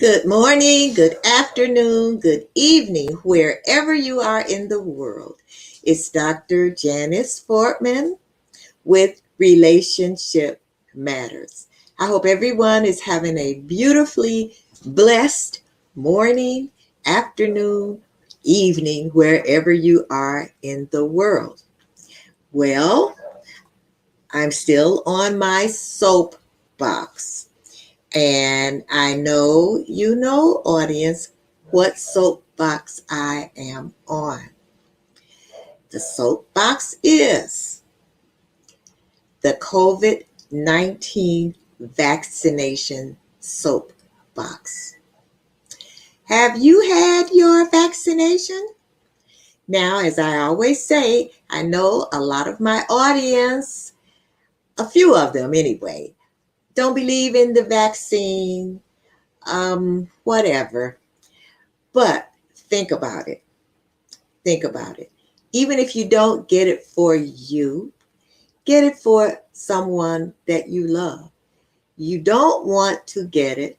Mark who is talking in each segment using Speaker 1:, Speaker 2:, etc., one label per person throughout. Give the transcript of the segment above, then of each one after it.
Speaker 1: Good morning, good afternoon, good evening, wherever you are in the world. It's Dr. Janice Fortman with Relationship Matters. I hope everyone is having a beautifully blessed morning, afternoon, evening, wherever you are in the world. Well, I'm still on my soapbox. And I know you know, audience, what soapbox I am on. The soapbox is the COVID-19 vaccination soapbox. Have you had your vaccination? Now, as I always say, I know a lot of my audience, a few of them anyway, don't believe in the vaccine, whatever. But think about it. Think about it. Even if you don't get it for you, get it for someone that you love. You don't want to get it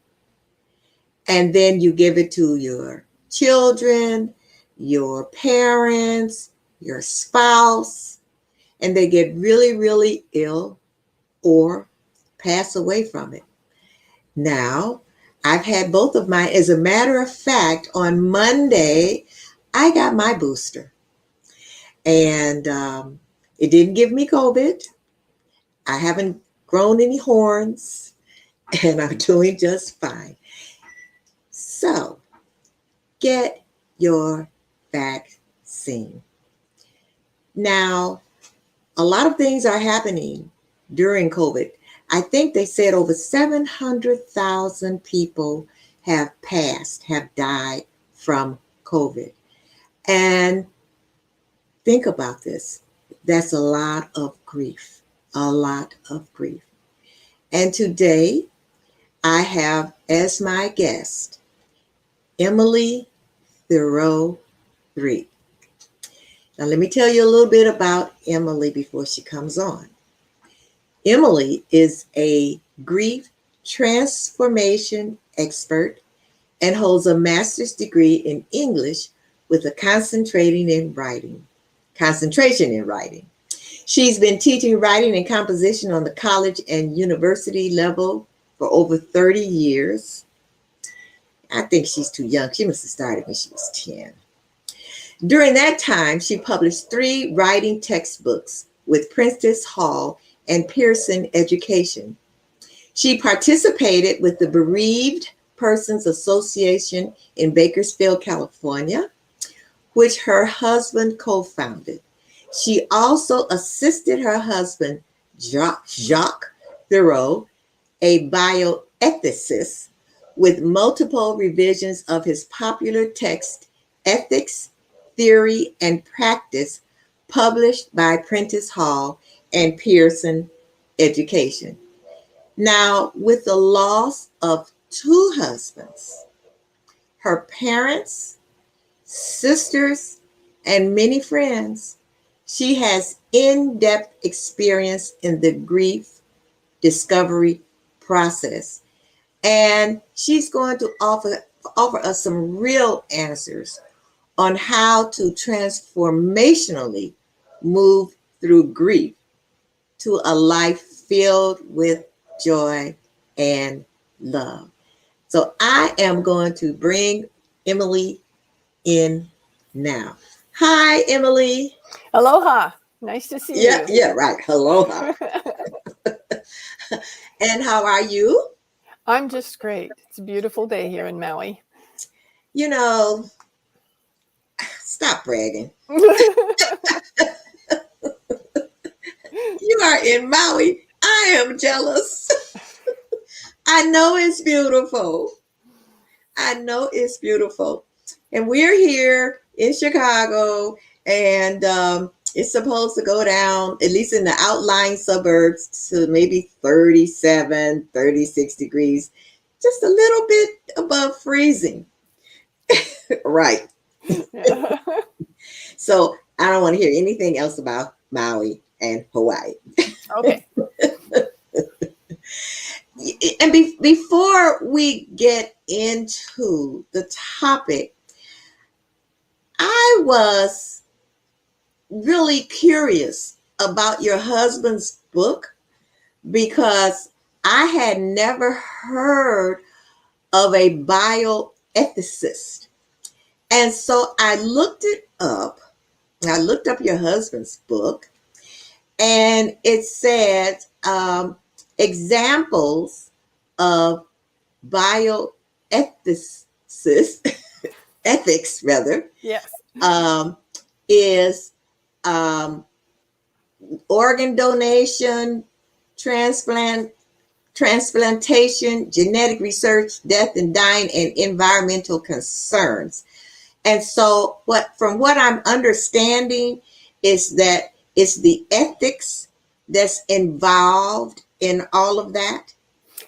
Speaker 1: and then you give it to your children, your parents, your spouse, and they get really, really ill or pass away from it. Now, I've had both of mine. As a matter of fact, on Monday, I got my booster. And it didn't give me COVID. I haven't grown any horns, and I'm doing just fine. So, get your vaccine. Now, a lot of things are happening during COVID. I think they said over 700,000 people have died from COVID. And think about this. That's a lot of grief, a lot of grief. And today I have as my guest, Emily Thiroux. Now let me tell you a little bit about Emily before she comes on. Emily is a grief transformation expert and holds a master's degree in English with a concentration in writing. She's been teaching writing and composition on the college and university level for over 30 years. I think she's too young. She must have started when she was 10. During that time, she published 3 writing textbooks with Prentice Hall and Pearson Education. She participated with the Bereaved Persons Association in Bakersfield, California, which her husband co-founded. She also assisted her husband, Jacques Thiroux, a bioethicist, with multiple revisions of his popular text, Ethics, Theory, and Practice, published by Prentice Hall and Pearson Education. Now, with the loss of 2 husbands, her parents, sisters, and many friends, she has in-depth experience in the grief discovery process. And she's going to offer us some real answers on how to transformationally move through grief to a life filled with joy and love. So I am going to bring Emily in now. Hi, Emily.
Speaker 2: Aloha. Nice to see you.
Speaker 1: Yeah, right. Aloha. And how are you?
Speaker 2: I'm just great. It's a beautiful day here in Maui.
Speaker 1: You know, stop bragging. You are in Maui. I am jealous. I know it's beautiful. And we're here in Chicago, and it's supposed to go down, at least in the outlying suburbs, to maybe 37, 36 degrees, just a little bit above freezing. Right.
Speaker 2: Yeah.
Speaker 1: So I don't want to hear anything else about Maui and Hawaii.
Speaker 2: Okay.
Speaker 1: And before we get into topic, I was really curious about your husband's book because I had never heard of a bioethicist. And so I looked it up. I looked up your husband's book, and it said examples of bioethicists, ethics rather,
Speaker 2: Yes.
Speaker 1: Is organ donation, transplantation, genetic research, death and dying, and environmental concerns. And so from what I'm understanding is that it's the ethics that's involved in all of that.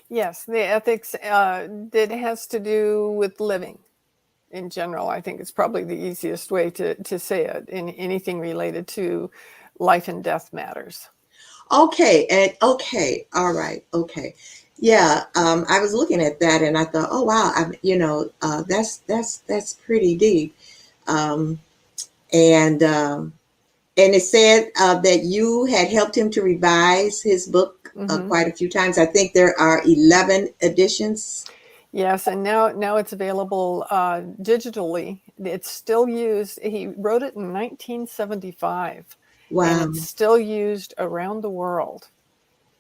Speaker 2: Yes, the ethics that has to do with living in general. I think it's probably the easiest way to say it in anything related to life and death matters.
Speaker 1: Okay, all right, okay. Yeah, I was looking at that and I thought, oh wow, that's pretty deep. Um, and it said that you had helped him to revise his book quite a few times. I think there are 11 editions.
Speaker 2: Yes, and now it's available digitally. It's still used. He wrote it in 1975, and
Speaker 1: Wow.
Speaker 2: it's still used around the world.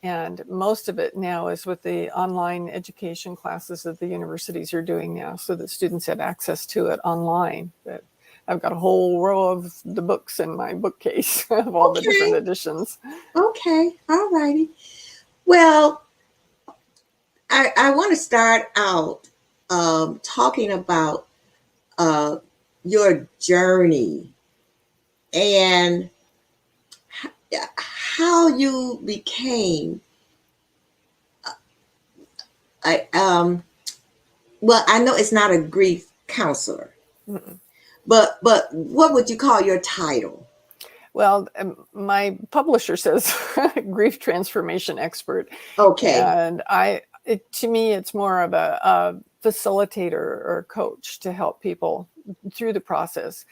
Speaker 2: And most of it now is with the online education classes that the universities are doing now, so that students have access to it online. But I've got a whole row of the books in my bookcase of all the different editions.
Speaker 1: Okay, all righty. Well, I want to start out talking about your journey and how you became well, I know it's not a grief counselor, but what would you call your title?
Speaker 2: Well, my publisher says Grief Transformation Expert.
Speaker 1: Okay.
Speaker 2: And to me, it's more of a facilitator or coach to help people through the process,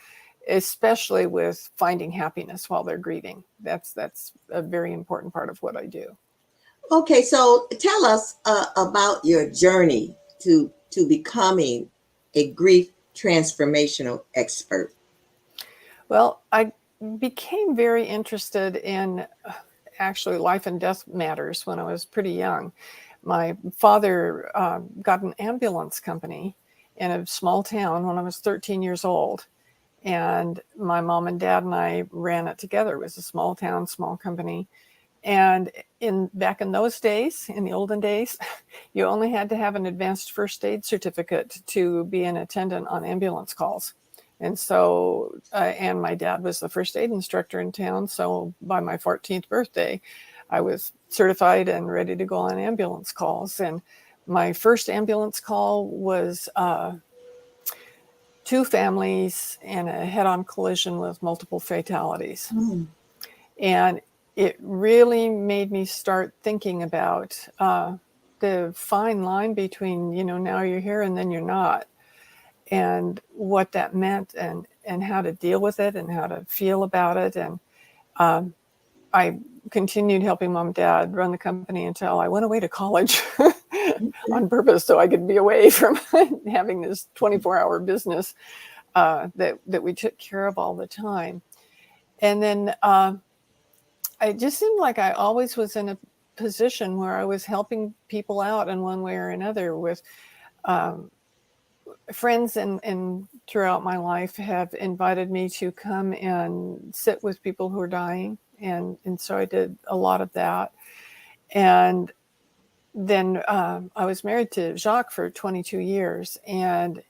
Speaker 2: especially with finding happiness while they're grieving. That's a very important part of what I do.
Speaker 1: Okay, so tell us about your journey to becoming a grief transformational expert.
Speaker 2: Well, I became very interested in actually life and death matters when I was pretty young. My father got an ambulance company in a small town when I was 13 years old. And my mom and dad and I ran it together. It was a small town, small company. And back in those days, in the olden days, you only had to have an advanced first aid certificate to be an attendant on ambulance calls. And so, and my dad was the first aid instructor in town. So by my 14th birthday, I was certified and ready to go on ambulance calls. And my first ambulance call was 2 families in a head-on collision with multiple fatalities. And it really made me start thinking about the fine line between, now you're here and then you're not, and what that meant and how to deal with it and how to feel about it. And I continued helping mom and dad run the company until I went away to college on purpose so I could be away from having this 24-hour business that we took care of all the time. And then it just seemed like I always was in a position where I was helping people out in one way or another with friends and throughout my life have invited me to come and sit with people who are dying. And so I did a lot of that. And then I was married to Jacques for 22 years. And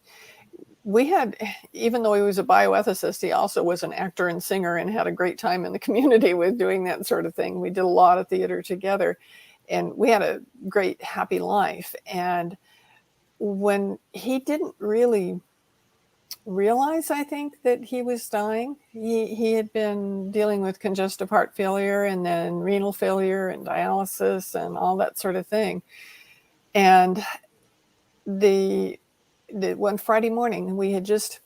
Speaker 2: we had, even though he was a bioethicist, he also was an actor and singer and had a great time in the community with doing that sort of thing. We did a lot of theater together and we had a great, happy life. And when he didn't really realize, I think, that he was dying, he had been dealing with congestive heart failure and then renal failure and dialysis and all that sort of thing. And one Friday morning, we had just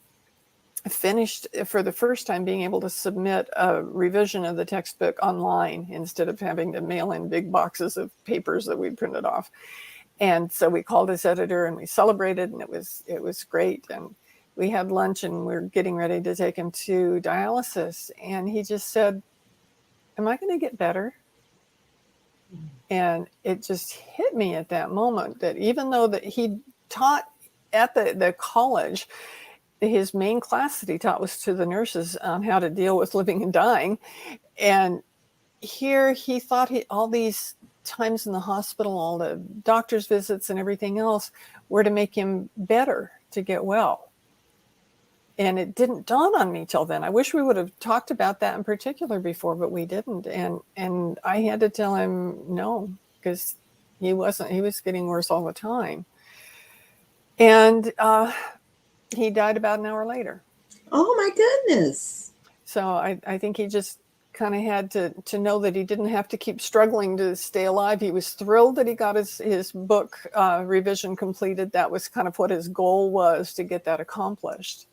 Speaker 2: finished for the first time being able to submit a revision of the textbook online instead of having to mail in big boxes of papers that we'd printed off. And so we called his editor and we celebrated, and it was great. And we had lunch and we're getting ready to take him to dialysis. And he just said, "Am I going to get better?" And it just hit me at that moment that even though that he taught at the college, his main class that he taught was to the nurses on how to deal with living and dying. And here he thought all these times in the hospital, all the doctor's visits and everything else were to make him better, to get well. And it didn't dawn on me till then. I wish we would have talked about that in particular before, but we didn't. And I had to tell him no, because he was getting worse all the time. And he died about an hour later.
Speaker 1: Oh my goodness.
Speaker 2: So I think he just kind of had to know that he didn't have to keep struggling to stay alive. He was thrilled that he got his book revision completed. That was kind of what his goal was, to get that accomplished.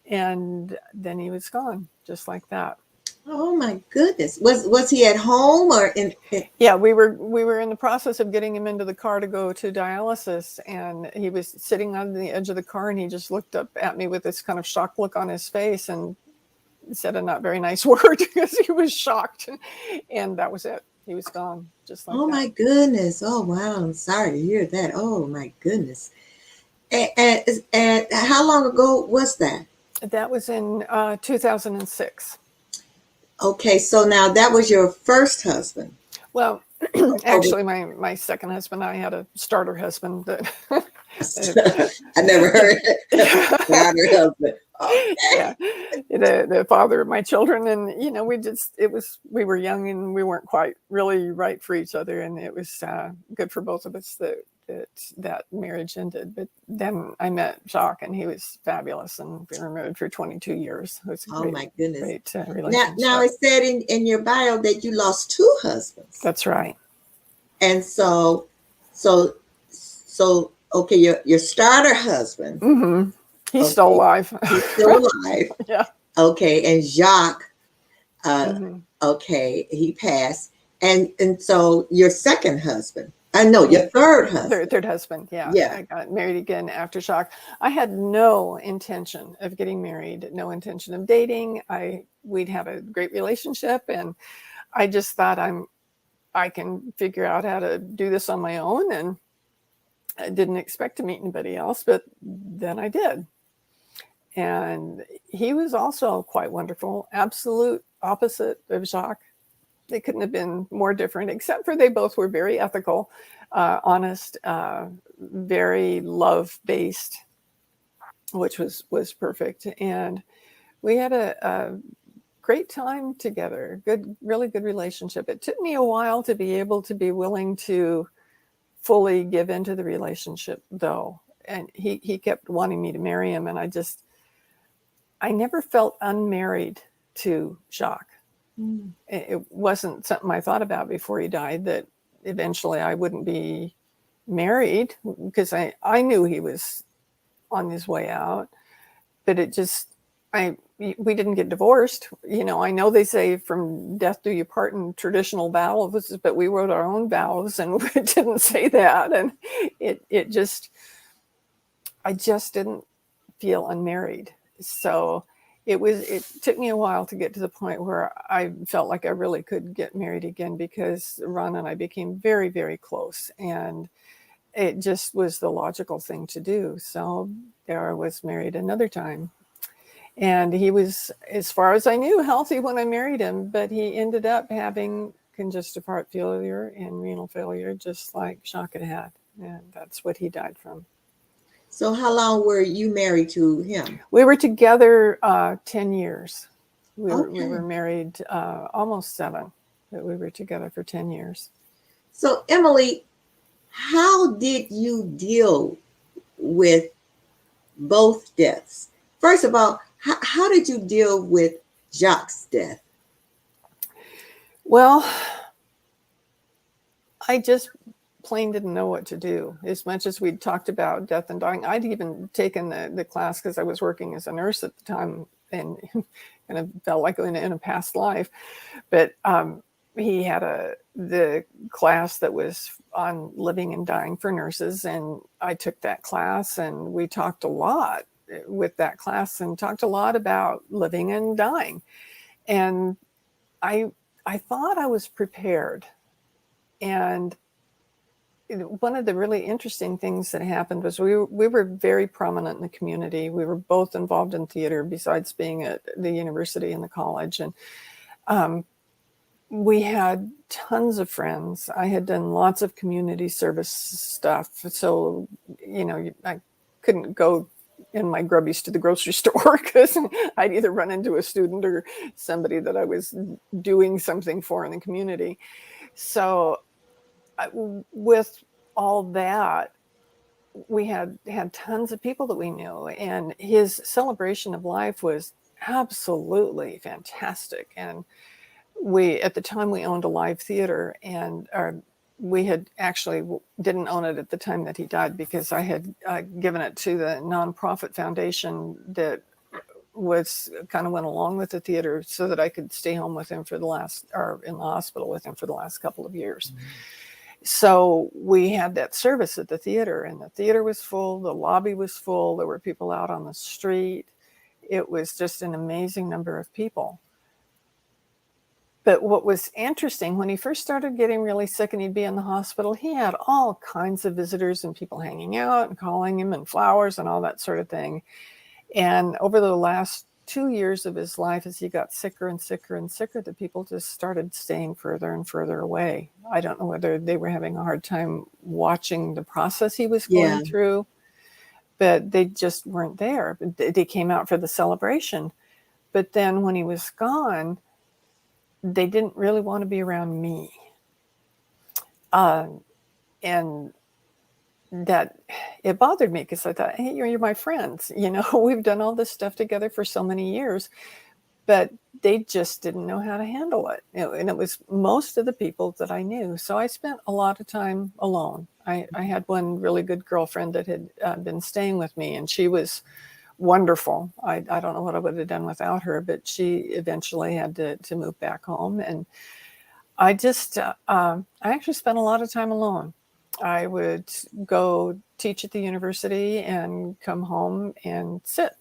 Speaker 2: And then he was gone, just like that.
Speaker 1: Oh my goodness. Was he at home or in?
Speaker 2: Yeah, we were in the process of getting him into the car to go to dialysis, and he was sitting on the edge of the car, and he just looked up at me with this kind of shocked look on his face and said a not very nice word because he was shocked, and that was it. He was gone, just like that.
Speaker 1: Oh my goodness. Oh wow. I'm sorry to hear that. Oh my goodness. And how long ago was that?
Speaker 2: That was in 2006.
Speaker 1: Okay, so now that was your first husband.
Speaker 2: Well, actually, my second husband, I had a starter husband that
Speaker 1: I never heard it. Starter husband. Okay.
Speaker 2: Yeah, the father of my children, and we were young and we weren't quite really right for each other, and it was good for both of us that marriage ended. But then I met Jacques, and he was fabulous, and we were married for 22 years. It was a great,
Speaker 1: my goodness.
Speaker 2: Great relationship.
Speaker 1: Now it said in your bio that you lost 2 husbands.
Speaker 2: That's right.
Speaker 1: And so okay, your starter husband.
Speaker 2: Mm-hmm. He's still alive.
Speaker 1: He's still alive.
Speaker 2: Yeah.
Speaker 1: Okay, and Jacques,
Speaker 2: Mm-hmm.
Speaker 1: okay, he passed. And so your second husband. Your third husband.
Speaker 2: Third husband, yeah.
Speaker 1: Yeah.
Speaker 2: I got married again after Jacques. I had no intention of getting married, no intention of dating. We'd had a great relationship, and I just thought I can figure out how to do this on my own, and I didn't expect to meet anybody else, but then I did. And he was also quite wonderful, absolute opposite of Jacques. They couldn't have been more different, except for they both were very ethical, honest, very love-based, which was perfect. And we had a great time together, really good relationship. It took me a while to be able to be willing to fully give into the relationship, though. And he kept wanting me to marry him, and I never felt unmarried to Jacques. It wasn't something I thought about before he died, that eventually I wouldn't be married, because I knew he was on his way out, but we didn't get divorced. I know they say from death do you part in traditional vows, but we wrote our own vows and it didn't say that. And I just didn't feel unmarried. So it took me a while to get to the point where I felt like I really could get married again, because Ron and I became very, very close, and it just was the logical thing to do. So there I was married another time. And he was, as far as I knew, healthy when I married him, but he ended up having congestive heart failure and renal failure, just like Jacques had. And that's what he died from.
Speaker 1: So how long were you married to him?
Speaker 2: We were together 10 years. We were married almost 7, but we were together for 10 years.
Speaker 1: So Emily, how did you deal with both deaths? First of all, how did you deal with Jacques' death?
Speaker 2: Well, I just plain didn't know what to do. As much as we'd talked about death and dying, I'd even taken the class because I was working as a nurse at the time and kind of felt like in a past life. But he had the class that was on living and dying for nurses, and I took that class, and we talked a lot with that class and talked a lot about living and dying. And I thought I was prepared. And one of the really interesting things that happened was we were very prominent in the community. We were both involved in theater besides being at the university and the college. And we had tons of friends. I had done lots of community service stuff. So, I couldn't go in my grubbies to the grocery store because I'd either run into a student or somebody that I was doing something for in the community. So with all that, we had tons of people that we knew, and his celebration of life was absolutely fantastic. And at the time we owned a live theater, and we had actually didn't own it at the time that he died because I had given it to the nonprofit foundation that was kind of went along with the theater so that I could stay home with him in the hospital with him for the last couple of years. Mm-hmm. So we had that service at the theater, and the theater was full. The lobby was full. There were people out on the street. It was just an amazing number of people. But what was interesting, when he first started getting really sick and he'd be in the hospital, he had all kinds of visitors and people hanging out and calling him and flowers and all that sort of thing. And over the last 2 years of his life, as he got sicker and sicker and sicker, the people just started staying further and further away. I don't know whether they were having a hard time watching the process he was going through, but they just weren't there. They came out for the celebration. But then when he was gone, they didn't really want to be around me. And that it bothered me because I thought, hey, you're my friends. We've done all this stuff together for so many years, but they just didn't know how to handle it. And it was most of the people that I knew. So I spent a lot of time alone. I had one really good girlfriend that had been staying with me, and she was wonderful. I don't know what I would have done without her, but she eventually had to move back home. And I just, I actually spent a lot of time alone. I would go teach at the university and come home and sit.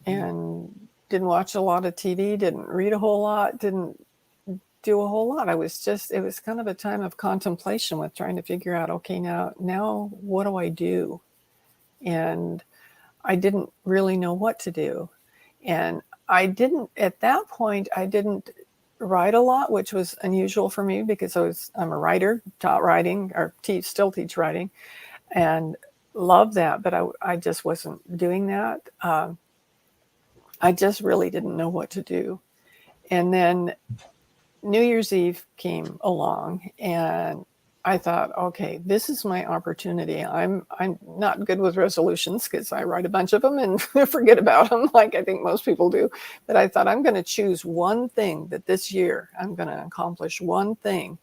Speaker 2: And didn't watch a lot of TV, didn't read a whole lot, didn't do a whole lot. It was kind of a time of contemplation with trying to figure out, okay, now what do I do? And I didn't really know what to do. And at that point, I didn't write a lot, which was unusual for me because I'm a writer, taught writing, or still teach writing, and love that. But I just wasn't doing that. I just really didn't know what to do. And then New Year's Eve came along, and I thought, okay, this is my opportunity. I'm not good with resolutions because I write a bunch of them and forget about them, like I think most people do. But I thought, I'm going to choose one thing that this year I'm going to accomplish one thing.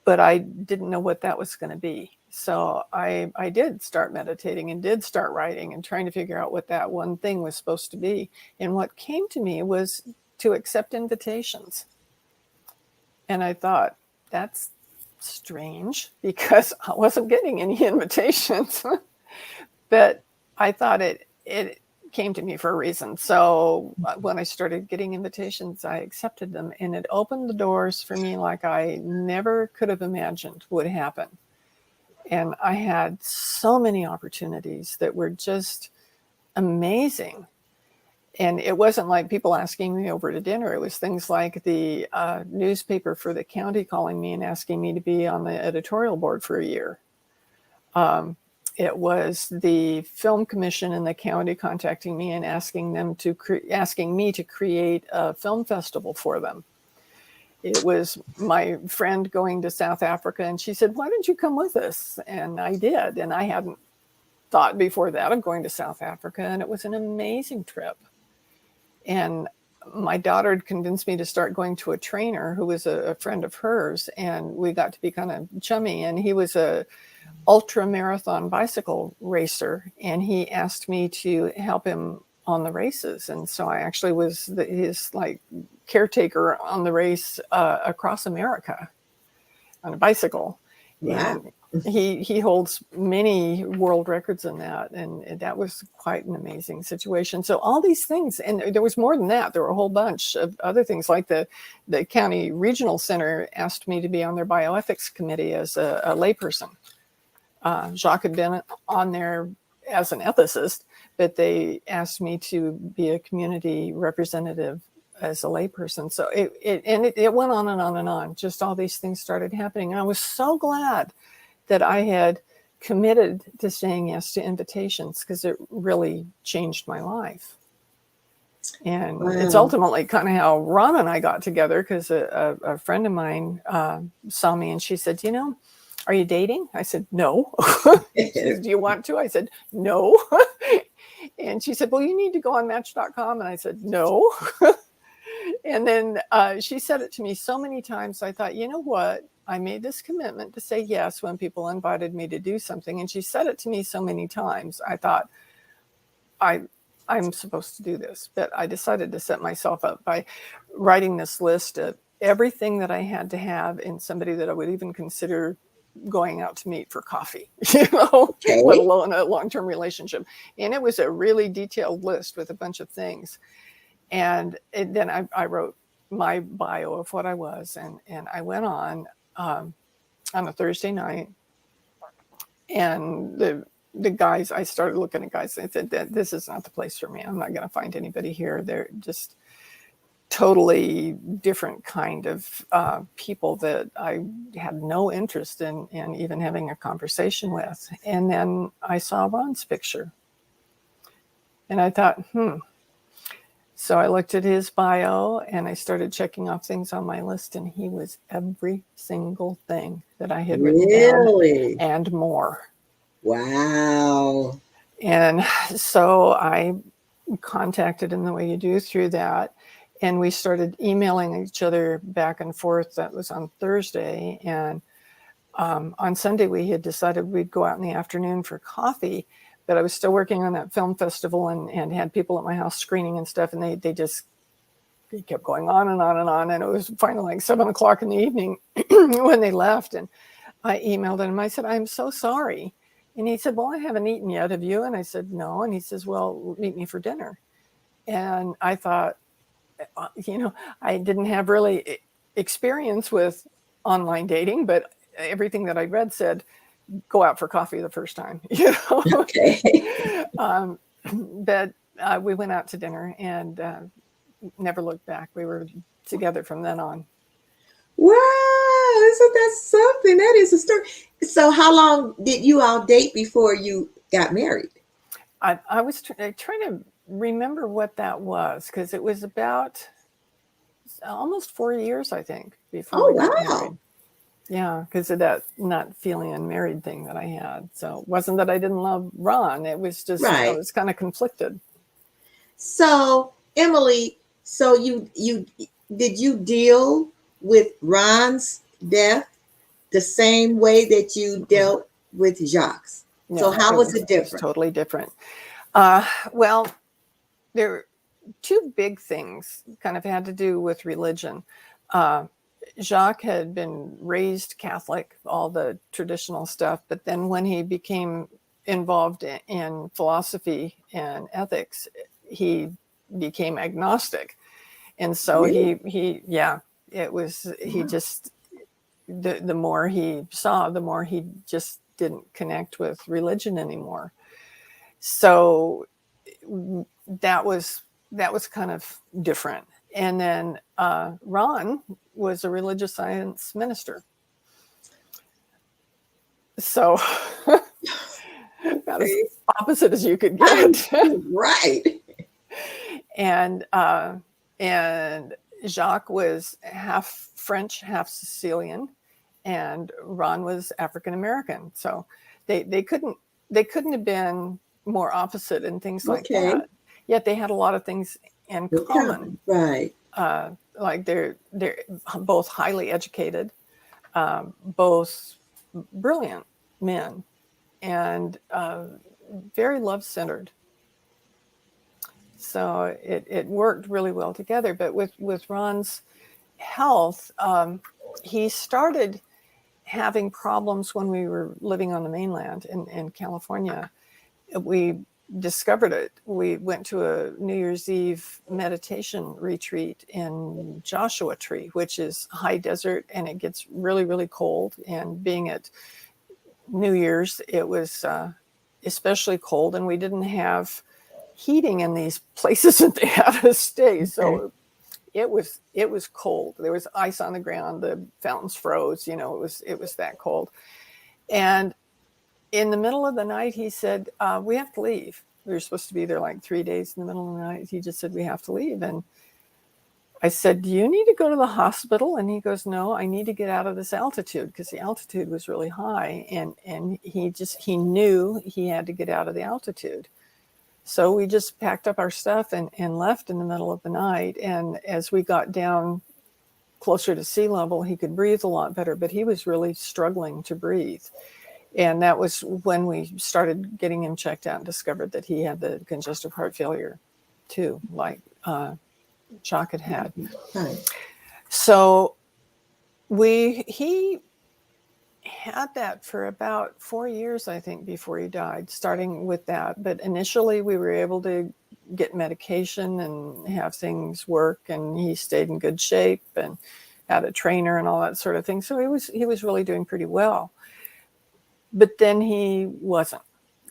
Speaker 2: But I didn't know what that was going to be. So I did start meditating and did start writing and trying to figure out what that one thing was supposed to be. And what came to me was to accept invitations. And I thought, that's strange because I wasn't getting any invitations. But I thought it came to me for a reason. So when I started getting invitations, I accepted them, and it opened the doors for me like I never could have imagined would happen. And I had so many opportunities that were just amazing. And it wasn't like people asking me over to dinner. It was things like the newspaper for the county calling me and asking me to be on the editorial board for a year. It was the film commission in the county contacting me and asking me to create a film festival for them. It was my friend going to South Africa, and she said, "Why don't you come with us?" And I did. And I hadn't thought before that of going to South Africa, and it was an amazing trip. And my daughter had convinced me to start going to a trainer who was a friend of hers, and we got to be kind of chummy. And he was a ultra marathon bicycle racer, and he asked me to help him on the races. And so I actually was his like caretaker on the race across America on a bicycle.
Speaker 1: Wow.
Speaker 2: And he holds many world records in that, and that was quite an amazing situation. So all these things, and there was more than that. There were a whole bunch of other things, like the county regional center asked me to be on their bioethics committee as a layperson. Jacques had been on there as an ethicist, but they asked me to be a community representative as a layperson. So it went on and on and on. Just all these things started happening. And I was so glad that I had committed to saying yes to invitations, because it really changed my life. And it's ultimately kind of how Ron and I got together, because a friend of mine saw me and she said, are you dating? I said, no. She said, do you want to? I said, no. And she said, well, you need to go on Match.com. And I said, no. And then she said it to me so many times. I thought, you know what? I made this commitment to say yes when people invited me to do something. And she said it to me so many times. I thought, I'm supposed to do this. But I decided to set myself up by writing this list of everything that I had to have in somebody that I would even consider going out to meet for coffee,
Speaker 1: Okay.
Speaker 2: let alone a long-term relationship. And it was a really detailed list with a bunch of things. And then I wrote my bio of what I was, and I went on a Thursday night, and the guys, I started looking at guys, and I said, this is not the place for me. I'm not going to find anybody here. They're just totally different kind of people that I had no interest in even having a conversation with. And then I saw Ron's picture, and I thought, So I looked at his bio and I started checking off things on my list, and he was every single thing that I had written down and more.
Speaker 1: Wow.
Speaker 2: And so I contacted him the way you do through that. And we started emailing each other back and forth. That was on Thursday. And on Sunday, we had decided we'd go out in the afternoon for coffee. But I was still working on that film festival and had people at my house screening and stuff. And they kept going on and on and on. And it was finally like 7:00 in the evening when they left. And I emailed him. I said, I'm so sorry. And he said, well, I haven't eaten yet. Have you? And I said, no. And he says, well, meet me for dinner. And I thought, I didn't have really experience with online dating, but everything that I read said, go out for coffee the first time,
Speaker 1: Okay.
Speaker 2: But we went out to dinner and never looked back. We were together from then on.
Speaker 1: Wow, isn't that something? That is a story. So how long did you all date before you got married?
Speaker 2: I was trying to remember what that was, because it was about almost 4 years, I think, before we got married. Yeah, because of that not feeling unmarried thing that I had. So it wasn't that I didn't love Ron. It was just, I was kind of conflicted.
Speaker 1: So, Emily, so did you deal with Ron's death the same way that you dealt with Jacques? No, so how was it different?
Speaker 2: It was totally different. Well, there were two big things kind of had to do with religion. Jacques had been raised Catholic, all the traditional stuff, but then when he became involved in philosophy and ethics, he became agnostic. And so he just, the more he saw, the more he just didn't connect with religion anymore. So that was kind of different. And then Ron was a religious science minister. So about as opposite as you could get.
Speaker 1: Right.
Speaker 2: And Jacques was half French, half Sicilian, and Ron was African American. So they couldn't have been more opposite in things like that. Yet they had a lot of things and
Speaker 1: They're
Speaker 2: common.
Speaker 1: Right.
Speaker 2: Like they're both highly educated, both brilliant men, and very love-centered. So it worked really well together. But with Ron's health, he started having problems when we were living on the mainland in California. We discovered it. We went to a New Year's Eve meditation retreat in Joshua Tree, which is high desert, and it gets really, really cold. And being at New Year's, it was especially cold, and we didn't have heating in these places that they had us stay. So it was cold. There was ice on the ground. The fountains froze. You know, it was that cold. And in the middle of the night, he said, we have to leave. We were supposed to be there like 3 days in the middle of the night. He just said, we have to leave. And I said, do you need to go to the hospital? And he goes, no, I need to get out of this altitude, because the altitude was really high. And he knew he had to get out of the altitude. So we just packed up our stuff and left in the middle of the night. And as we got down closer to sea level, he could breathe a lot better, but he was really struggling to breathe. And that was when we started getting him checked out and discovered that he had the congestive heart failure too, like Chuck had.
Speaker 1: Right.
Speaker 2: So he had that for about 4 years, I think, before he died, starting with that. But initially we were able to get medication and have things work, and he stayed in good shape and had a trainer and all that sort of thing. So he was really doing pretty well. But then he wasn't.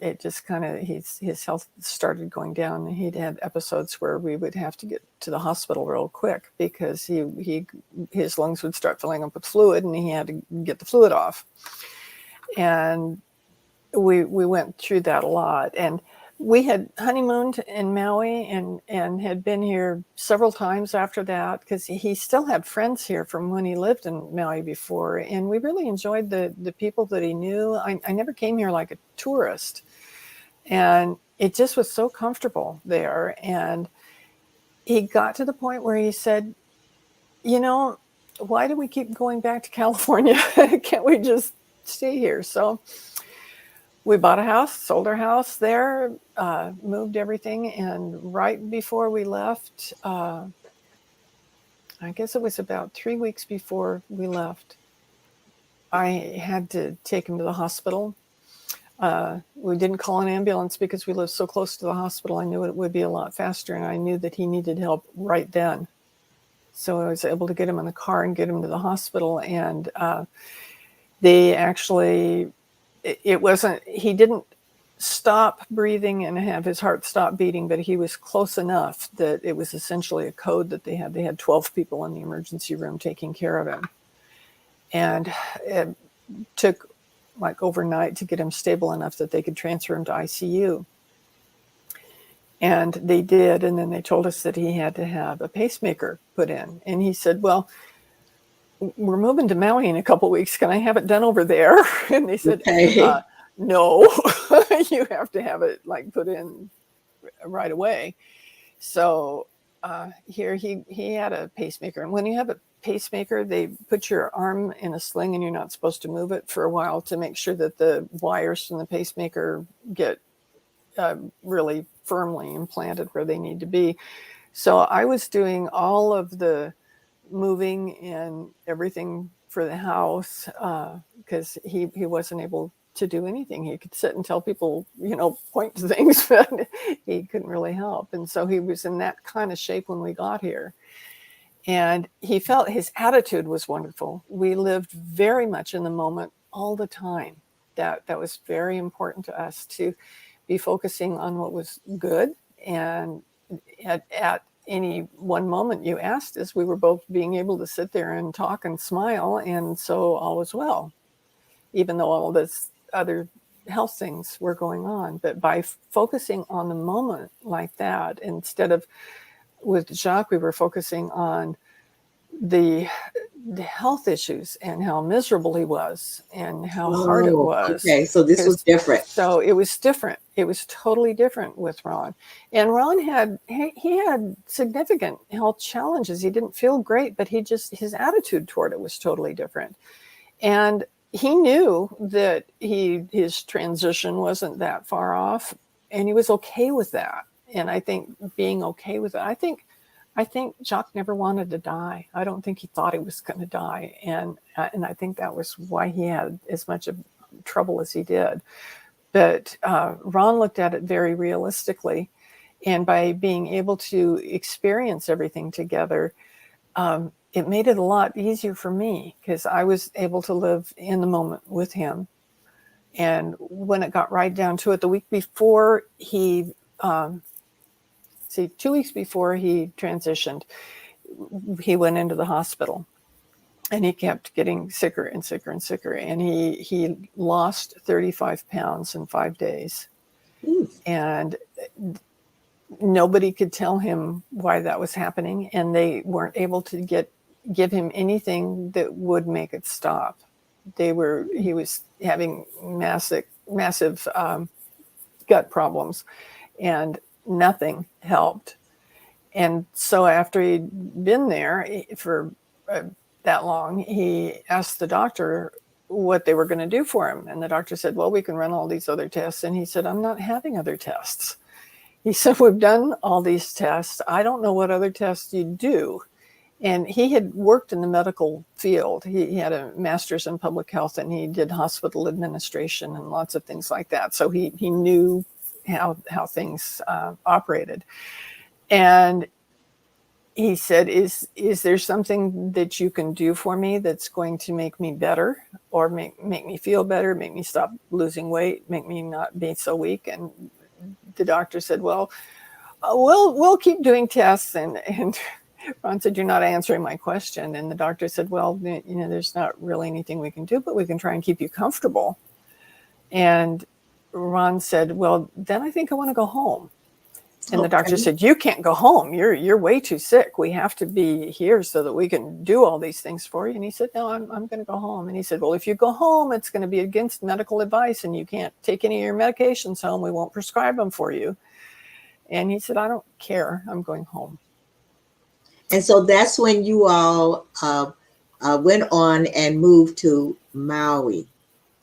Speaker 2: It just kind of, his health started going down. He'd had episodes where we would have to get to the hospital real quick because his lungs would start filling up with fluid, and he had to get the fluid off. And we went through that a lot. And we had honeymooned in Maui and had been here several times after that, because he still had friends here from when he lived in Maui before. And we really enjoyed the people that he knew. I never came here like a tourist. And it just was so comfortable there. And he got to the point where he said, you know, why do we keep going back to California? Can't we just stay here? So we bought a house, sold our house there, moved everything. And right before we left, I guess it was about 3 weeks before we left, I had to take him to the hospital. We didn't call an ambulance because we lived so close to the hospital. I knew it would be a lot faster, and I knew that he needed help right then. So I was able to get him in the car and get him to the hospital. And they actually... he didn't stop breathing and have his heart stop beating, but he was close enough that it was essentially a code that they had. They had 12 people in the emergency room taking care of him. And it took like overnight to get him stable enough that they could transfer him to ICU. And they did. And then they told us that he had to have a pacemaker put in. And he said, well, we're moving to Maui in a couple of weeks. Can I have it done over there? And they said,
Speaker 1: Okay.
Speaker 2: no, you have to have it like put in right away. So here he had a pacemaker. And when you have a pacemaker, they put your arm in a sling and you're not supposed to move it for a while to make sure that the wires from the pacemaker get really firmly implanted where they need to be. So I was doing all of the moving and everything for the house because he wasn't able to do anything. He could sit and tell people, point to things, but he couldn't really help. And so he was in that kind of shape when we got here. And he felt his attitude was wonderful. We lived very much in the moment all the time. That was very important to us, to be focusing on what was good. And at any one moment you asked us, we were both being able to sit there and talk and smile. And so all was well, even though all this other health things were going on. But by focusing on the moment like that, instead of with Jacques, we were focusing on the health issues and how miserable he was and how hard it
Speaker 1: Oh,
Speaker 2: was.
Speaker 1: okay. So this was different.
Speaker 2: So it was different. It was totally different with Ron. And Ron he had significant health challenges. He didn't feel great, but his attitude toward it was totally different. And he knew that his transition wasn't that far off, and he was okay with that. And I think being okay with it, I think Jacques never wanted to die. I don't think he thought he was going to die. And I think that was why he had as much of trouble as he did. But Ron looked at it very realistically. And by being able to experience everything together, it made it a lot easier for me because I was able to live in the moment with him. And when it got right down to it, the week before 2 weeks before he transitioned, he went into the hospital, and he kept getting sicker and sicker and sicker. And he lost 35 pounds in 5 days. And nobody could tell him why that was happening. And they weren't able to give him anything that would make it stop. He was having massive gut problems, and nothing helped. And so after he'd been there for that long, he asked the doctor what they were going to do for him. And the doctor said, well, we can run all these other tests. And he said, I'm not having other tests. He said, we've done all these tests. I don't know what other tests you do. And he had worked in the medical field. He had a master's in public health, and he did hospital administration and lots of things like that. So he knew how things operated. And he said, is there something that you can do for me that's going to make me better, or make me feel better, make me stop losing weight, make me not be so weak? And the doctor said, well, we'll keep doing tests. And Ron said, you're not answering my question. And the doctor said, well, there's not really anything we can do, but we can try and keep you comfortable. And Ron said, well, then I think I want to go home. And the doctor said, you can't go home. You're way too sick. We have to be here so that we can do all these things for you. And he said, no, I'm going to go home. And he said, well, if you go home, it's going to be against medical advice, and you can't take any of your medications home. We won't prescribe them for you. And he said, I don't care. I'm going home.
Speaker 1: And so that's when you all went on and moved to Maui.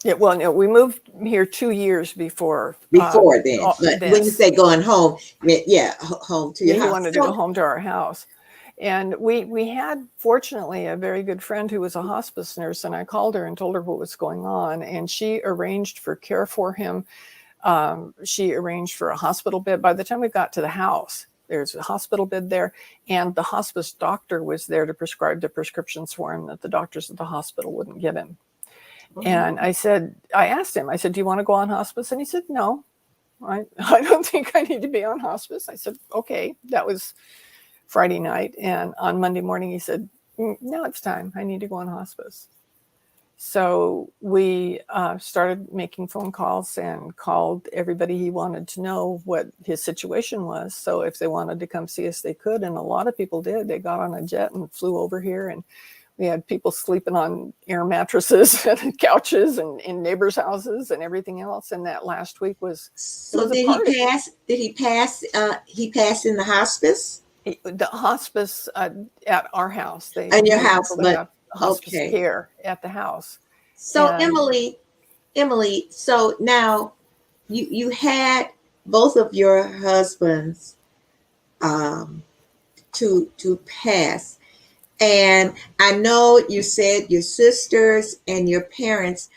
Speaker 2: Yeah, well, no, we moved here 2 years before.
Speaker 1: Before then, but when you say going home, home to your house.
Speaker 2: He wanted to go home to our house. And we had, fortunately, a very good friend who was a hospice nurse, and I called her and told her what was going on, and she arranged for care for him. She arranged for a hospital bed. By the time we got to the house, there's a hospital bed there, and the hospice doctor was there to prescribe the prescriptions for him that the doctors at the hospital wouldn't give him. And I asked him, do you want to go on hospice? And he said, no, I don't think I need to be on hospice. I said, okay. That was Friday night. And on Monday morning, he said, no, it's time. I need to go on hospice. So we started making phone calls and called everybody he wanted to know what his situation was. So if they wanted to come see us, they could. And a lot of people did. They got on a jet and flew over here, and we had people sleeping on air mattresses and couches and in neighbors' houses and everything else. And that last week was.
Speaker 1: So did he pass? He passed in the hospice?
Speaker 2: The hospice at our house.
Speaker 1: In your house, but
Speaker 2: hospice care at the house.
Speaker 1: So Emily, so now you had both of your husbands to pass. And I know you said your sisters and your parents.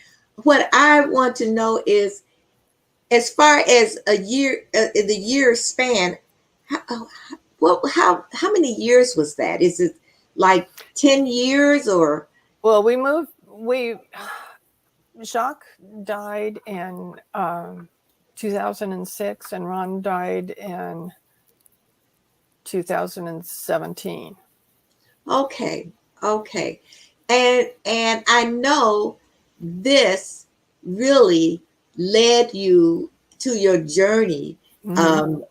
Speaker 1: What I want to know is, as far as a year, the year span, how many years was that? Is it like 10 years or?
Speaker 2: Well, Jacques died in 2006, and Ron died in 2017.
Speaker 1: Okay. And I know this really led you to your journey to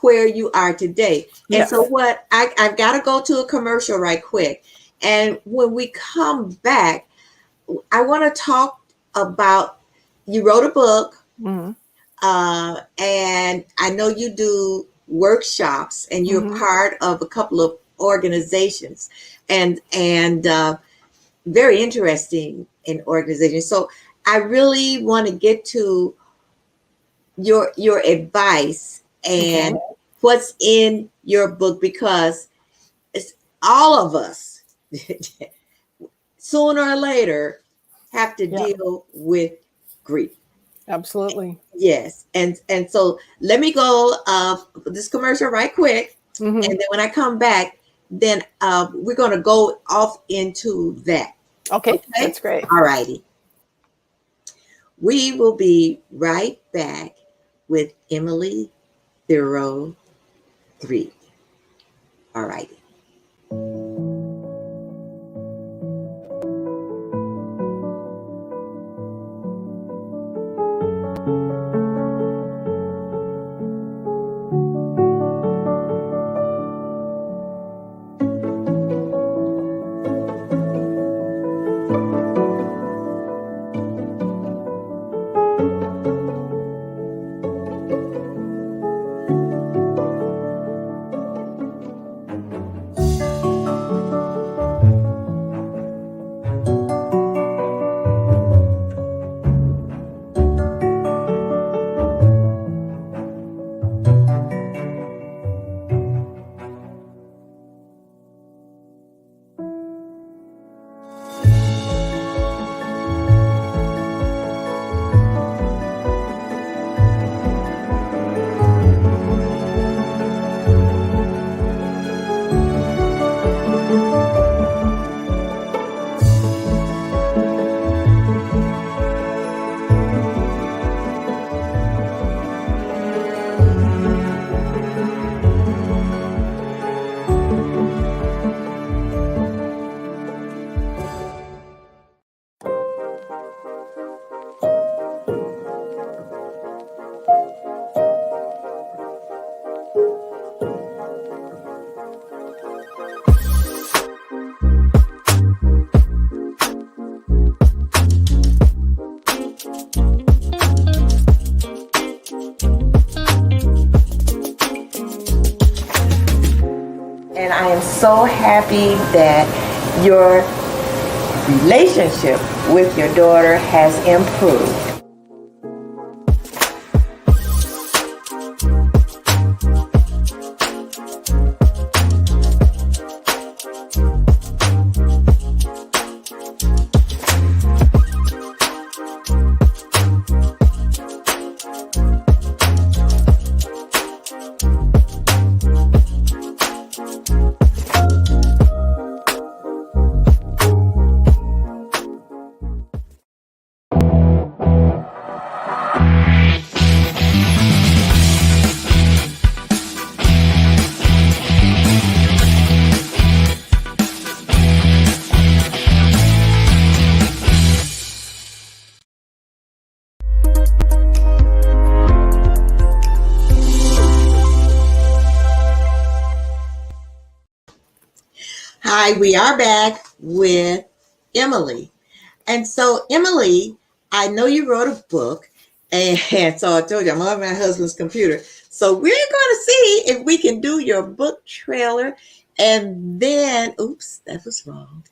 Speaker 1: where you are today. And
Speaker 2: Yes.
Speaker 1: so what I've got to go to a commercial right quick. And when we come back, I want to talk about, you wrote a book,
Speaker 2: Mhm.
Speaker 1: and I know you do workshops, and you're
Speaker 2: Mhm.
Speaker 1: part of a couple of organizations, and very interesting in organizations. So I really want to get to your advice and
Speaker 2: Okay.
Speaker 1: what's in your book, because it's all of us sooner or later have to
Speaker 2: Yeah,
Speaker 1: deal with grief.
Speaker 2: absolutely.
Speaker 1: Yes. And so let me go this commercial right quick.
Speaker 2: Mhm.
Speaker 1: And then when I come back, then we're going to go off into that.
Speaker 2: Okay,
Speaker 1: Okay.
Speaker 2: that's great.
Speaker 1: All righty. We will be right back with Emily Thiroux 3. All righty. And I am so happy that your relationship with your daughter has improved. Hi, we are back with Emily. And so, Emily, I know you wrote a book, and so I told you I'm on my husband's computer. So we're going to see if we can do your book trailer. And then, oops, that was wrong.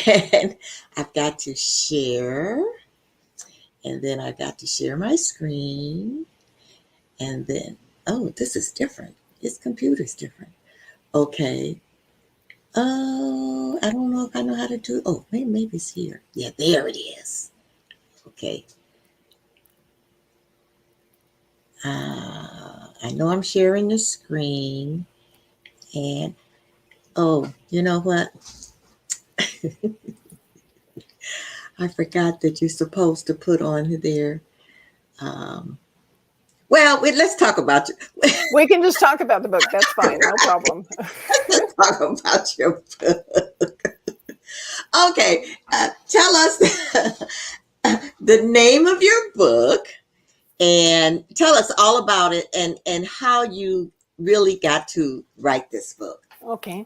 Speaker 1: And I've got to share. And then I got to share my screen. And then, oh, this is different. His computer's different. Okay. Oh, I don't know if I know how to do. Oh, maybe it's here. Yeah, there it is. Okay. I know I'm sharing the screen, and oh, you know what? I forgot that you're supposed to put on there. Well, let's talk about you.
Speaker 2: We can just talk about the book. That's fine. No problem.
Speaker 1: Let's talk about your book. Okay, tell us the name of your book, and tell us all about it, and how you really got to write this book?
Speaker 2: Okay.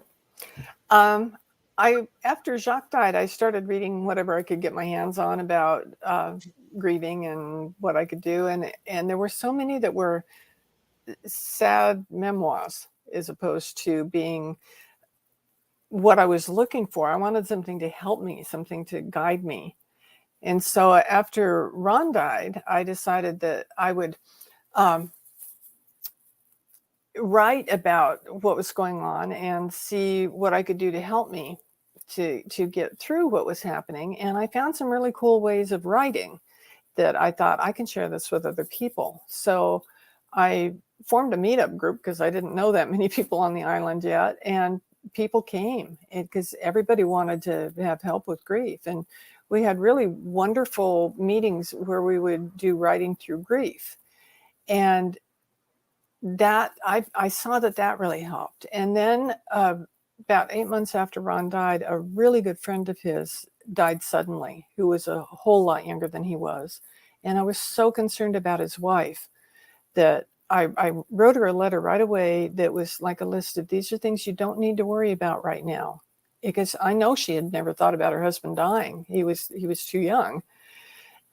Speaker 2: After Jacques died, I started reading whatever I could get my hands on about grieving and what I could do, and there were so many that were sad memoirs as opposed to being what I was looking for. I wanted something to help me, something to guide me. And so after Ron died, I decided that I would write about what was going on and see what I could do to help me to get through what was happening. And I found some really cool ways of writing that I thought I can share this with other people. So I formed a meetup group because I didn't know that many people on the island yet. And people came because everybody wanted to have help with grief. And we had really wonderful meetings where we would do writing through grief. And that I saw that really helped. And then about 8 months after Ron died, a really good friend of his died suddenly, who was a whole lot younger than he was. And I was so concerned about his wife that I wrote her a letter right away that was like a list of, these are things you don't need to worry about right now. Because I know she had never thought about her husband dying. He was too young.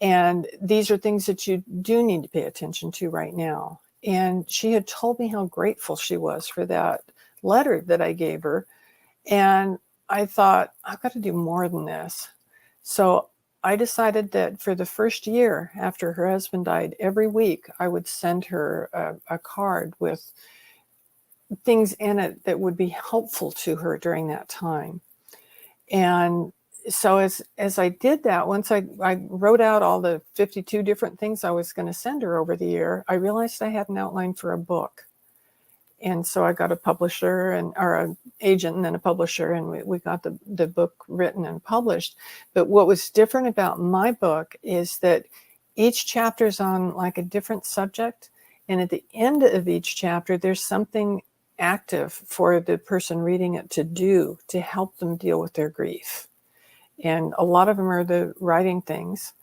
Speaker 2: And these are things that you do need to pay attention to right now. And she had told me how grateful she was for that letter that I gave her. And I thought, I've got to do more than this. So I decided that for the first year after her husband died, every week I would send her a card with things in it that would be helpful to her during that time. And so as I did that, once I wrote out all the 52 different things I was going to send her over the year, I realized I had an outline for a book. And so I got a publisher or an agent and then a publisher, and we got the book written and published. But what was different about my book is that each chapter is on like a different subject. And at the end of each chapter, there's something active for the person reading it to do to help them deal with their grief. And a lot of them are the writing things,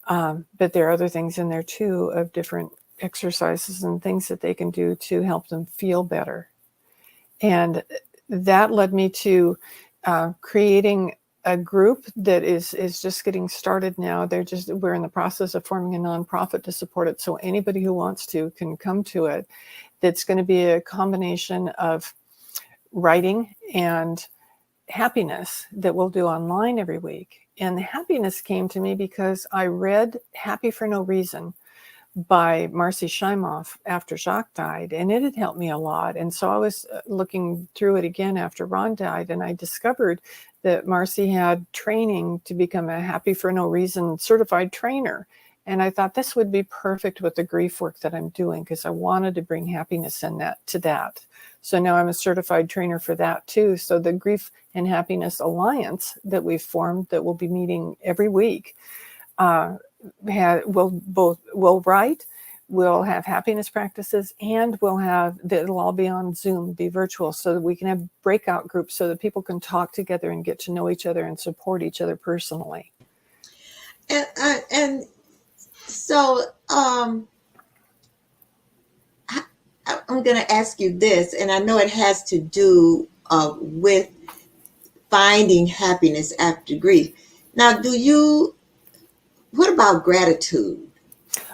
Speaker 2: but there are other things in there too of different exercises and things that they can do to help them feel better. And that led me to creating a group that is just getting started now. We're in the process of forming a nonprofit to support it. So anybody who wants to can come to it. That's going to be a combination of writing and happiness that we'll do online every week. And the happiness came to me because I read Happy for No Reason by Marcy Shimoff after Jacques died, and it had helped me a lot. And so I was looking through it again after Ron died, and I discovered that Marcy had training to become a Happy for No Reason certified trainer. And I thought this would be perfect with the grief work that I'm doing because I wanted to bring happiness in to that. So now I'm a certified trainer for that too. So the Grief and Happiness Alliance that we've formed that will be meeting every week we'll write, we'll have happiness practices, and it'll all be on Zoom, be virtual, so that we can have breakout groups so that people can talk together and get to know each other and support each other personally.
Speaker 1: And so I'm going to ask you this, and I know it has to do with finding happiness after grief. Now, what about gratitude?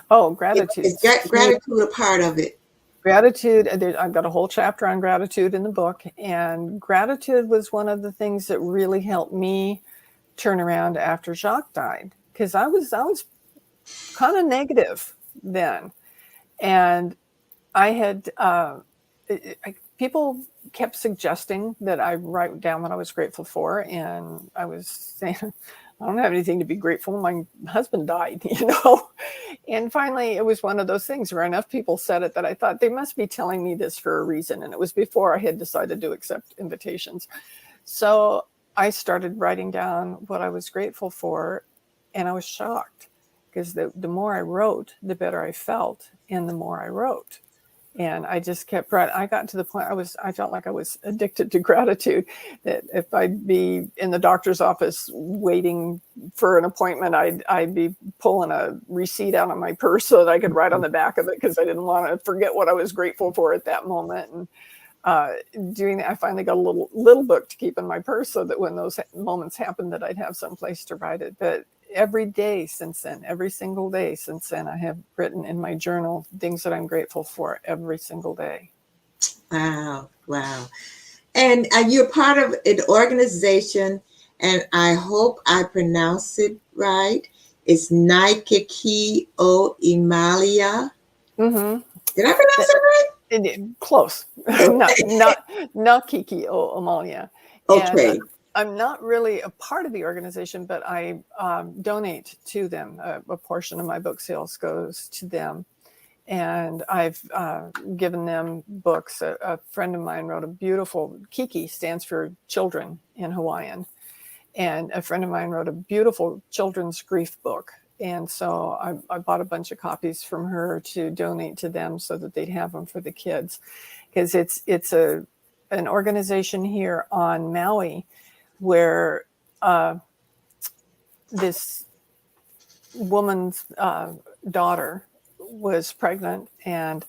Speaker 2: Oh, gratitude.
Speaker 1: Is gratitude a part of it?
Speaker 2: Gratitude, I've got a whole chapter on gratitude in the book, and gratitude was one of the things that really helped me turn around after Jacques died, because I was kind of negative then. And I had people kept suggesting that I write down what I was grateful for, and I was saying, I don't have anything to be grateful. My husband died, And finally, it was one of those things where enough people said it that I thought they must be telling me this for a reason. And it was before I had decided to accept invitations. So I started writing down what I was grateful for, and I was shocked because the more I wrote, the better I felt, and the more I wrote. And I just kept, I got to the point I felt like I was addicted to gratitude, that if I'd be in the doctor's office waiting for an appointment, I'd be pulling a receipt out of my purse so that I could write on the back of it, because I didn't want to forget what I was grateful for at that moment. And doing that, I finally got a little book to keep in my purse so that when those moments happened, that I'd have some place to write it. But every day since then, every single day since then, I have written in my journal things that I'm grateful for every single day.
Speaker 1: Wow. Wow. And you're part of an organization, and I hope I pronounce it right. It's Naikiki O Imalia.
Speaker 2: Mm-hmm.
Speaker 1: Did I pronounce it right?
Speaker 2: Close.
Speaker 1: Okay.
Speaker 2: not Kiki O Amalia.
Speaker 1: Okay.
Speaker 2: And I'm not really a part of the organization, but I donate to them. A portion of my book sales goes to them. And I've given them books. A friend of mine wrote a beautiful, Kiki stands for children in Hawaiian. And a friend of mine wrote a beautiful children's grief book. And so I bought a bunch of copies from her to donate to them so that they'd have them for the kids. Because it's an organization here on Maui where this woman's daughter was pregnant and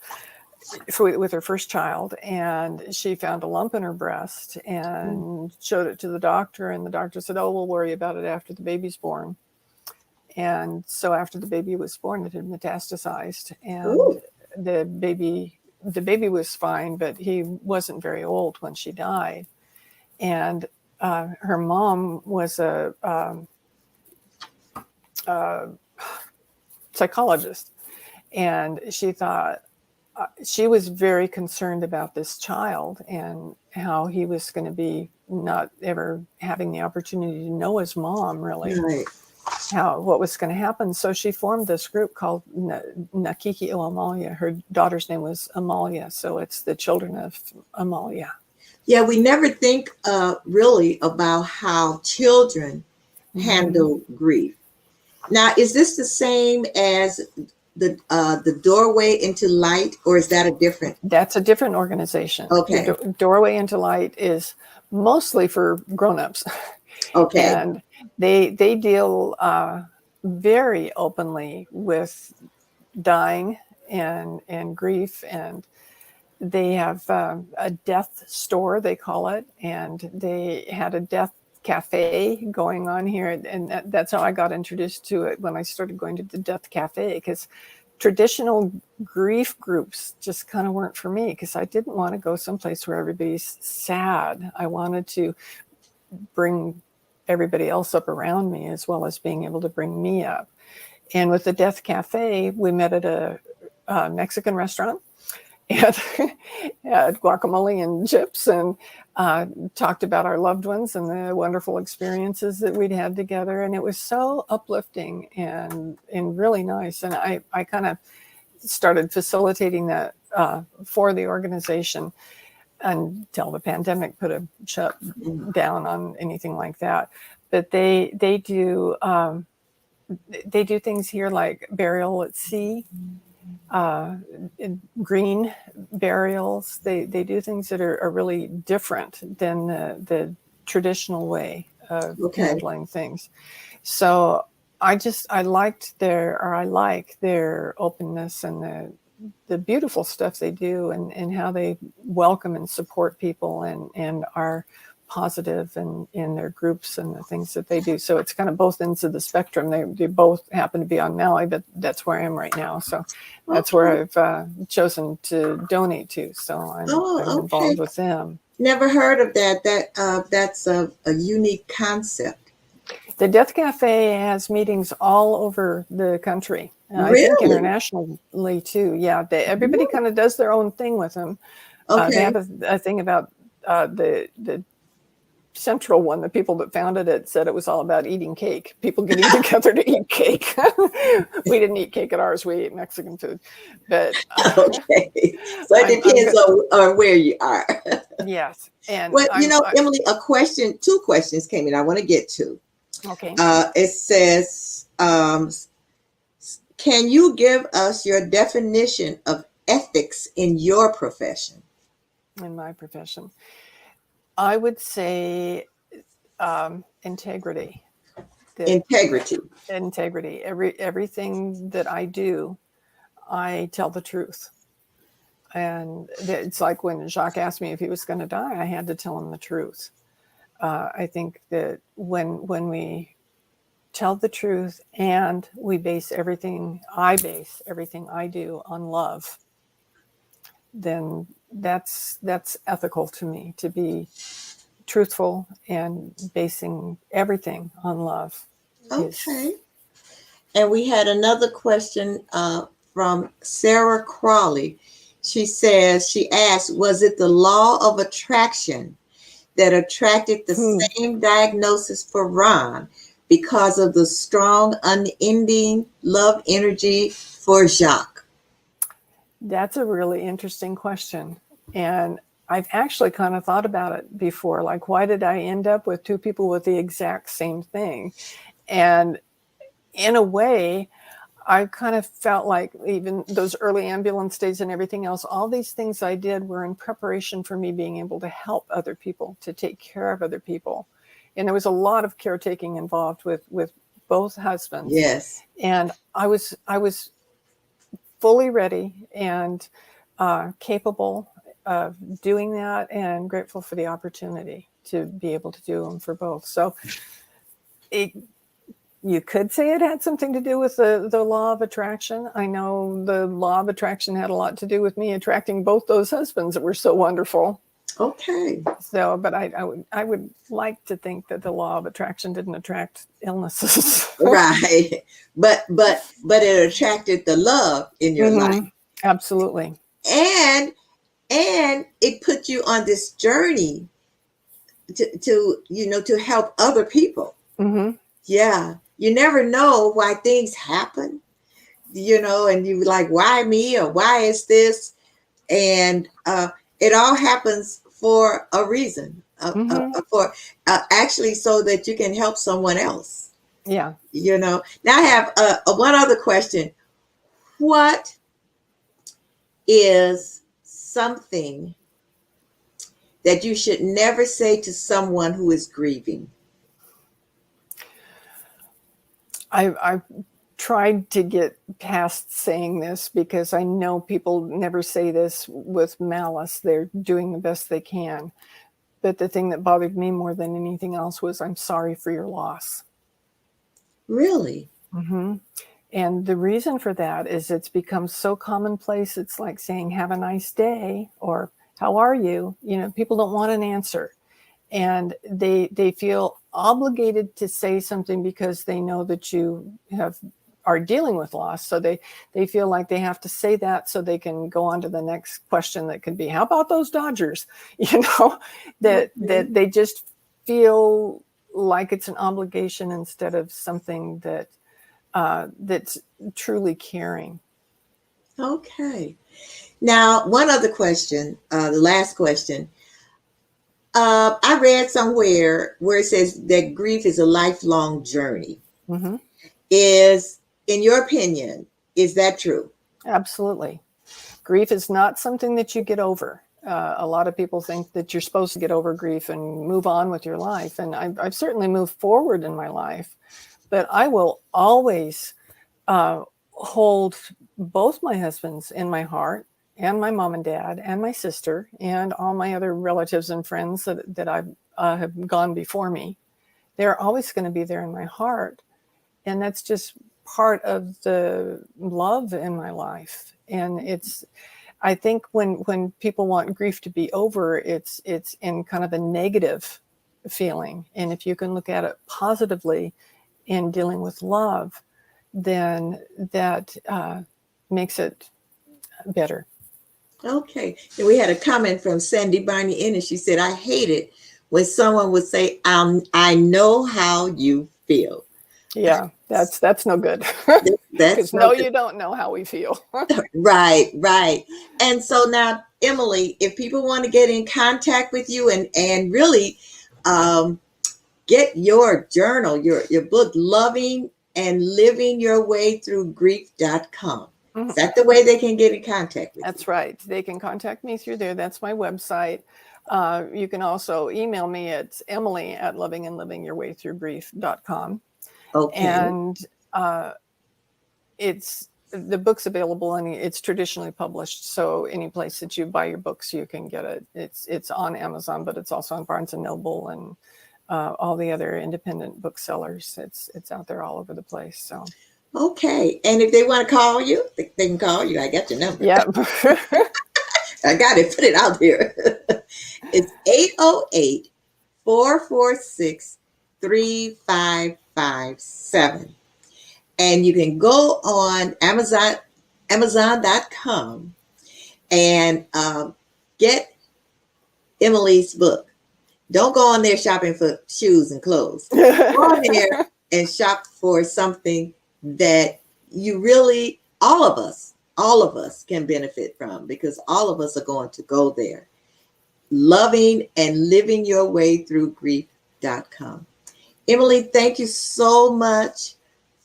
Speaker 2: with her first child, and she found a lump in her breast and showed it to the doctor, and the doctor said, "Oh, we'll worry about it after the baby's born." And so after the baby was born, it had metastasized, and
Speaker 1: Ooh.
Speaker 2: the baby was fine, but he wasn't very old when she died. And her mom was a psychologist, and she thought, she was very concerned about this child and how he was going to be not ever having the opportunity to know his mom, really,
Speaker 1: Right.
Speaker 2: what was going to happen. So she formed this group called Nakiki o Amalia. Her daughter's name was Amalia, so it's the children of Amalia.
Speaker 1: Yeah, we never think really about how children handle grief. Now, is this the same as the Doorway into Light, or is that a different?
Speaker 2: That's a different organization.
Speaker 1: Okay.
Speaker 2: The Doorway into Light is mostly for grown-ups.
Speaker 1: Okay.
Speaker 2: And they deal very openly with dying and grief, and they have a death store, they call it, and they had a death cafe going on here, and that's how I got introduced to it, when I started going to the death cafe, because traditional grief groups just kind of weren't for me, because I didn't want to go someplace where everybody's sad. I wanted to bring everybody else up around me, as well as being able to bring me up. And with the Death Cafe, we met at a Mexican restaurant and had guacamole and chips, and talked about our loved ones and the wonderful experiences that we'd had together. And it was so uplifting and really nice. And I kind of started facilitating that for the organization until the pandemic put a shut down on anything like that. But they do things here like burial at sea, green burials. They do things that are really different than the traditional way of handling things. So I like their openness and the beautiful stuff they do, and how they welcome and support people and are positive in their groups and the things that they do. So it's kind of both ends of the spectrum. They both happen to be on Maui, but that's where I am right now. So that's where I've chosen to donate to. So I'm involved with them.
Speaker 1: Never heard of that. That's a unique concept.
Speaker 2: The Death Cafe has meetings all over the country.
Speaker 1: Really?
Speaker 2: I think internationally too. Yeah, everybody kind of does their own thing with them. They have a thing about the central one. The people that founded it said it was all about eating cake. People getting together to eat cake. We didn't eat cake at ours. We ate Mexican food. But
Speaker 1: okay, so it depends on where you are. Yes. And well, Emily, two questions came in. I want to get to.
Speaker 2: Okay.
Speaker 1: It says, can you give us your definition of ethics in your profession?
Speaker 2: In my profession, I would say integrity.
Speaker 1: Integrity.
Speaker 2: Integrity. Everything that I do, I tell the truth. And it's like when Jacques asked me if he was going to die, I had to tell him the truth. I think that when we tell the truth and we base everything I do on love, then that's ethical to me, to be truthful and basing everything on love.
Speaker 1: Okay. And we had another question from Sarah Crawley. She asked, was it the law of attraction that attracted the same diagnosis for Ron because of the strong, unending love energy for Jacques?
Speaker 2: That's a really interesting question. And I've actually kind of thought about it before. Like, why did I end up with two people with the exact same thing? And in a way, I kind of felt like even those early ambulance days and everything else, all these things I did were in preparation for me being able to help other people, to take care of other people. And there was a lot of caretaking involved with both husbands.
Speaker 1: Yes.
Speaker 2: And I was fully ready and capable of doing that, and grateful for the opportunity to be able to do them for both. So you could say it had something to do with the law of attraction. I know the law of attraction had a lot to do with me attracting both those husbands that were so wonderful.
Speaker 1: Okay.
Speaker 2: So, but I would like to think that the law of attraction didn't attract illnesses.
Speaker 1: Right. But it attracted the love in your life.
Speaker 2: Absolutely.
Speaker 1: And it put you on this journey to help other people.
Speaker 2: Mm-hmm.
Speaker 1: Yeah. You never know why things happen, and you like, why me, or why is this? And it all happens for a reason, for actually so that you can help someone else.
Speaker 2: Yeah.
Speaker 1: Now I have one other question. What is something that you should never say to someone who is grieving?
Speaker 2: I've tried to get past saying this because I know people never say this with malice. They're doing the best they can. But the thing that bothered me more than anything else was, I'm sorry for your loss.
Speaker 1: Really?
Speaker 2: Mm-hmm. And the reason for that is it's become so commonplace. It's like saying, have a nice day, or how are you? People don't want an answer. And they feel obligated to say something because they know that you are dealing with loss. So they feel like they have to say that so they can go on to the next question that could be, how about those Dodgers? That they just feel like it's an obligation instead of something that's truly caring.
Speaker 1: Okay. Now, one other question, the last question. I read somewhere where it says that grief is a lifelong journey.
Speaker 2: Mm-hmm.
Speaker 1: In your opinion, is that true?
Speaker 2: Absolutely. Grief is not something that you get over. A lot of people think that you're supposed to get over grief and move on with your life. And I've certainly moved forward in my life, but I will always hold both my husbands in my heart, and my mom and dad, and my sister, and all my other relatives and friends that I've have gone before me. They're always going to be there in my heart. And that's just part of the love in my life. And I think when people want grief to be over, it's in kind of a negative feeling. And if you can look at it positively in dealing with love, then that makes it better.
Speaker 1: Okay. And we had a comment from Sandy Barney in, and she said, I hate it when someone would say, I know how you feel.
Speaker 2: Yeah, that's no good.
Speaker 1: That's
Speaker 2: no, you don't know how we feel.
Speaker 1: Right. And so now, Emily, if people want to get in contact with you and really get your journal, your book, Loving and Living Your Way Through Grief.com. Is that the way they can get in contact with
Speaker 2: That's
Speaker 1: you?
Speaker 2: right. They can contact me through there. That's my website. You can also email me at emily@lovingandlivingyourwaythroughgrief.com.
Speaker 1: Okay.
Speaker 2: And the book's available and it's traditionally published. So any place that you buy your books, you can get it. It's on Amazon, but it's also on Barnes and Noble and all the other independent booksellers. It's out there all over the place. So
Speaker 1: Okay. And if they want to call you, they can call you. I got your number.
Speaker 2: yeah.
Speaker 1: I got it. Put it out there. It's 808-446-3557. And you can go on Amazon.com and get Emily's book. Don't go on there shopping for shoes and clothes. Go on there and shop for something that you really, all of us can benefit from, because all of us are going to go there. Loving and living your way through grief.com. Emily, thank you so much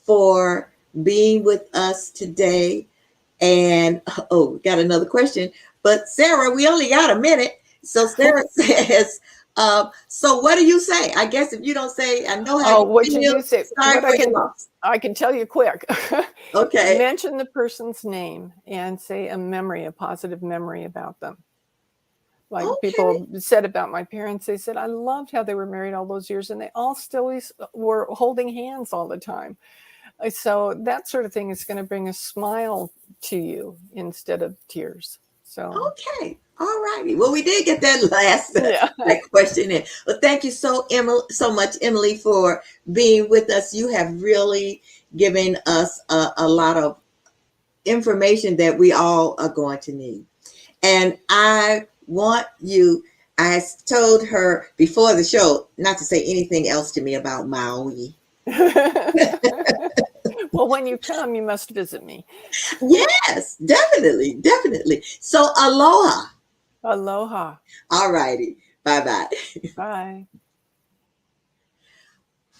Speaker 1: for being with us today. And we got another question, but Sarah, we only got a minute. So Sarah says, so what do you say? I guess if you don't say, I know how
Speaker 2: what
Speaker 1: you
Speaker 2: should
Speaker 1: feel.
Speaker 2: you say?
Speaker 1: Sorry for your loss.
Speaker 2: I can tell you quick.
Speaker 1: Okay.
Speaker 2: Mention the person's name and say a positive memory about them. Like people said about my parents, they said, I loved how they were married all those years and they all still were holding hands all the time. So that sort of thing is going to bring a smile to you instead of tears. So
Speaker 1: okay. All righty. Well, we did get that last that question in. Well, thank you so much, Emily, for being with us. You have really given us a lot of information that we all are going to need. And I told her before the show not to say anything else to me about Maui.
Speaker 2: Well, when you come, you must visit me.
Speaker 1: Yes, definitely. So aloha.
Speaker 2: Aloha.
Speaker 1: All righty. Bye-bye.
Speaker 2: Bye.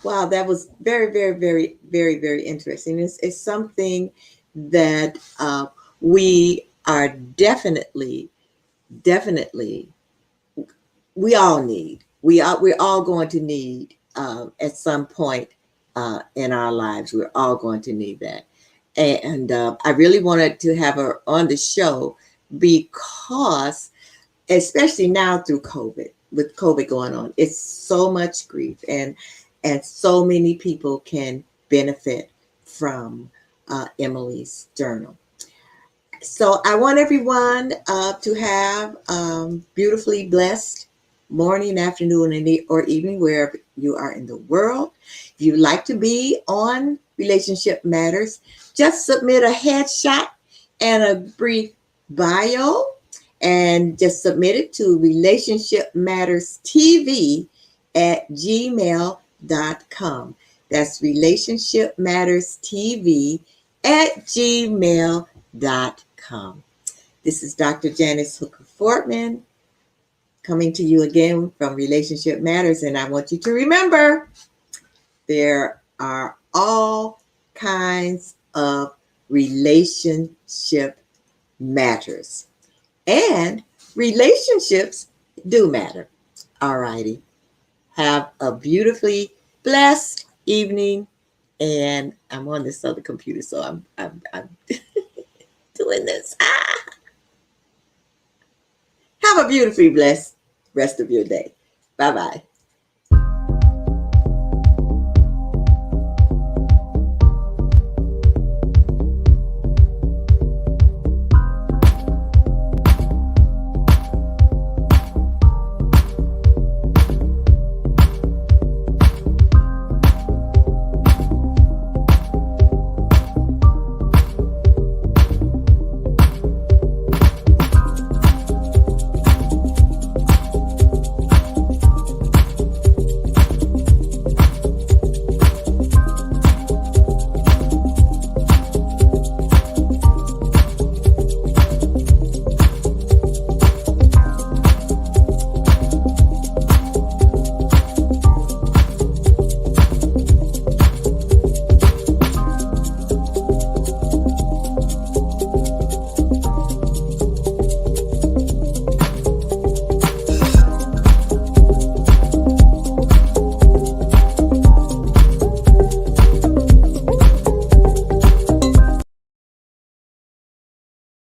Speaker 1: Wow, that was very, very, very, very, very interesting. It's something that we are definitely, we all need. We're all going to need at some point in our lives. We're all going to need that. And I really wanted to have her on the show because, especially now through COVID, with COVID going on, it's so much grief, and so many people can benefit from Emily's journal. So I want everyone to have beautifully blessed morning, afternoon, or evening, wherever you are in the world. If you'd like to be on Relationship Matters, just submit a headshot and a brief bio, and just submit it to relationshipmatterstv@gmail.com. That's relationshipmatterstv@gmail.com. This is Dr. Janice Hooker Fortman coming to you again from Relationship Matters. And I want you to remember, there are all kinds of relationship matters. And relationships do matter. All righty. Have a beautifully blessed evening. And I'm on this other computer, so I'm doing this. Have a beautifully blessed rest of your day. Bye-bye.